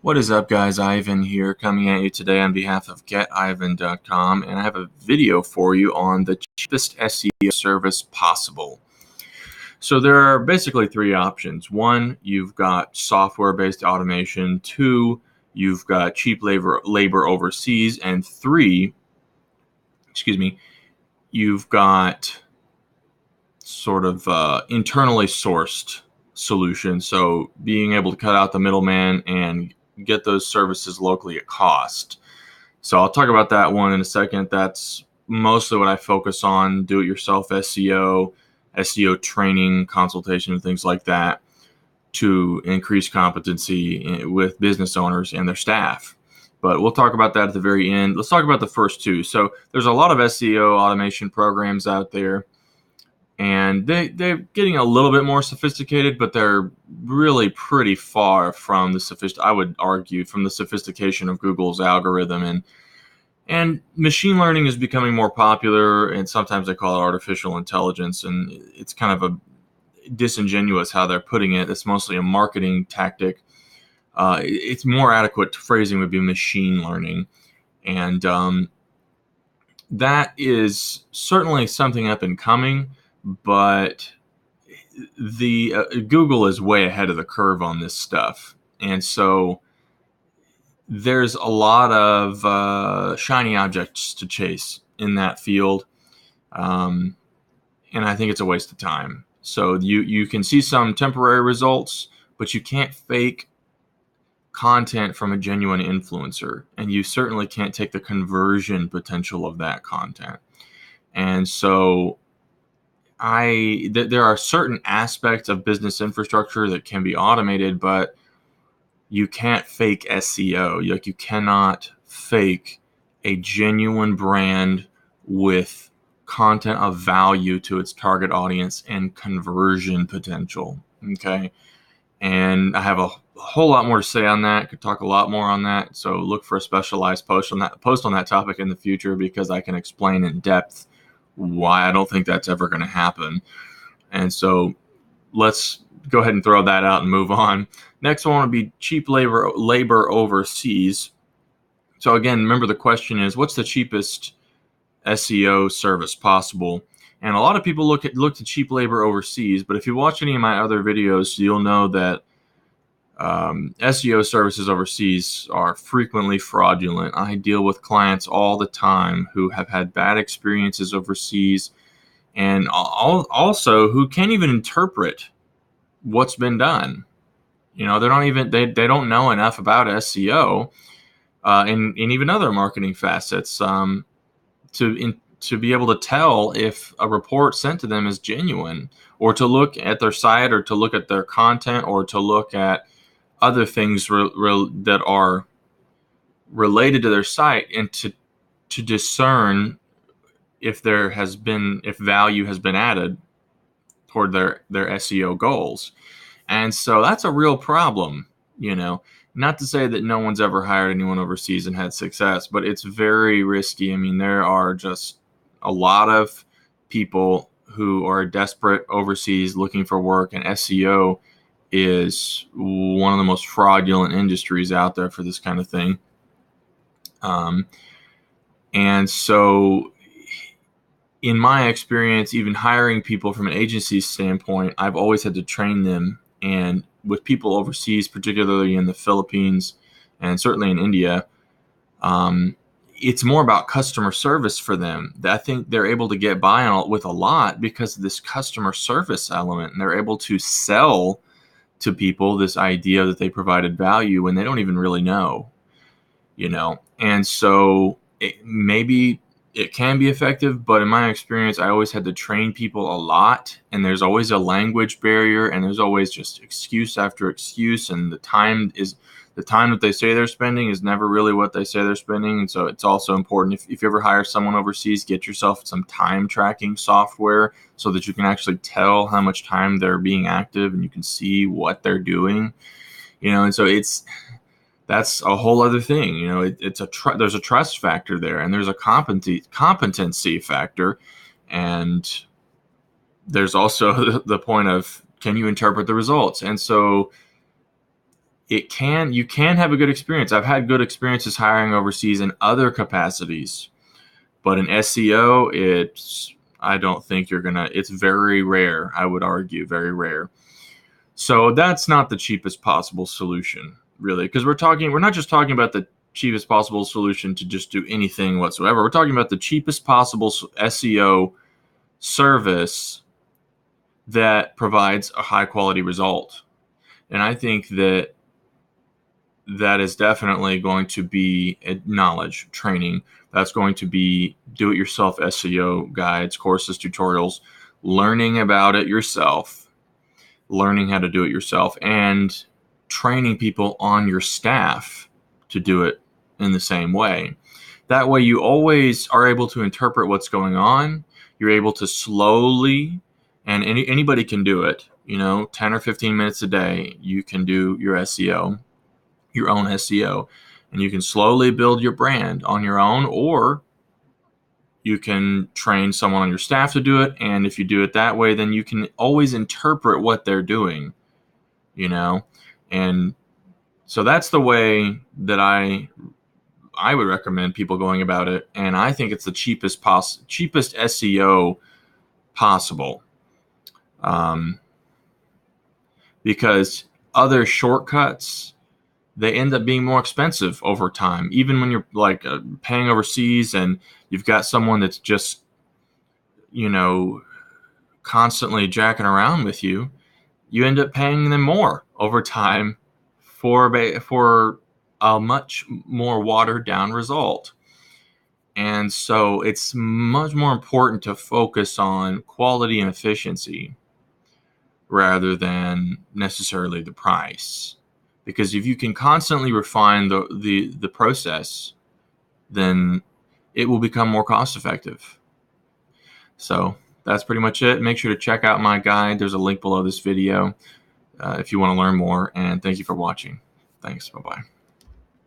What is up, guys? Ivan here, coming at you today on behalf of getivan.com, and I have a video for you on the cheapest SEO service possible. So there are basically three options. One, you've got software-based automation. Two, you've got cheap labor overseas, and three, you've got sort of internally sourced solution. So being able to cut out the middleman and get those services locally at cost. So I'll talk about that one in a second. That's mostly what I focus on: do-it-yourself SEO training, consultation, things like that, to increase competency with business owners and their staff. But we'll talk about that at the very end. Let's talk about the first two. So there's a lot of SEO automation programs out there, and they're getting a little bit more sophisticated, but they're really pretty far from I would argue, from the sophistication of Google's algorithm. And machine learning is becoming more popular, and sometimes they call it artificial intelligence, and it's kind of a disingenuous how they're putting it. It's mostly a marketing tactic. It's more adequate phrasing would be machine learning, and that is certainly something up and coming. But the Google is way ahead of the curve on this stuff, and so there's a lot of shiny objects to chase in that field, and I think it's a waste of time. So you can see some temporary results, but you can't fake content from a genuine influencer, and you certainly can't take the conversion potential of that content. And so there are certain aspects of business infrastructure that can be automated, but you can't fake SEO. You cannot fake a genuine brand with content of value to its target audience and conversion potential. Okay. And I have a whole lot more to say on that. Could talk a lot more on that. So look for a specialized post on that topic in the future, because I can explain in depth why I don't think that's ever going to happen. And so let's go ahead and throw that out and move on. Next one would be cheap labor overseas. So again, remember the question is, what's the cheapest SEO service possible? And a lot of people look to cheap labor overseas, but if you watch any of my other videos, you'll know that SEO services overseas are frequently fraudulent. I deal with clients all the time who have had bad experiences overseas, and also who can't even interpret what's been done. They don't know enough about SEO and even other marketing facets to be able to tell if a report sent to them is genuine, or to look at their site, or to look at their content, or to look at other things that are related to their site, and to discern if value has been added toward their SEO goals. And so that's a real problem. Not to say that no one's ever hired anyone overseas and had success, but it's very risky. I mean, there are just a lot of people who are desperate overseas looking for work, and SEO is one of the most fraudulent industries out there for this kind of thing. And so in my experience, even hiring people from an agency standpoint, I've always had to train them. And with people overseas, particularly in the Philippines and certainly in India, it's more about customer service for them. I think they're able to get by with a lot because of this customer service element, and they're able to sell to people this idea that they provided value when they don't even really know. And so maybe it can be effective, but in my experience, I always had to train people a lot, and there's always a language barrier, and there's always just excuse after excuse, and the time that they say they're spending is never really what they say they're spending. And so it's also important, if you ever hire someone overseas, get yourself some time tracking software so that you can actually tell how much time they're being active, and you can see what they're doing. And so that's a whole other thing. There's a trust factor there, and there's a competency factor, and there's also the point of, can you interpret the results? And so you can have a good experience. I've had good experiences hiring overseas in other capacities, but in SEO, I don't think it's very rare. I would argue very rare. So that's not the cheapest possible solution, really, because we're not just talking about the cheapest possible solution to just do anything whatsoever. We're talking about the cheapest possible SEO service that provides a high quality result. And I think that is definitely going to be knowledge training. That's going to be do-it-yourself SEO guides, courses, tutorials, learning about it yourself, learning how to do it yourself, and training people on your staff to do it in the same way. That way you always are able to interpret what's going on. You're able to slowly, and anybody can do it, 10 or 15 minutes a day, you can do your SEO, your own SEO, and you can slowly build your brand on your own, or you can train someone on your staff to do it. And if you do it that way, then you can always interpret what they're doing, and so that's the way that I would recommend people going about it. And I think it's the cheapest SEO possible, because other shortcuts, they end up being more expensive over time. Even when you're like paying overseas and you've got someone that's just, constantly jacking around with you, you end up paying them more over time for a much more watered down result. And so it's much more important to focus on quality and efficiency rather than necessarily the price. Because if you can constantly refine the process, then it will become more cost effective. So that's pretty much it. Make sure to check out my guide. There's a link below this video if you want to learn more. And thank you for watching. Thanks. Bye-bye.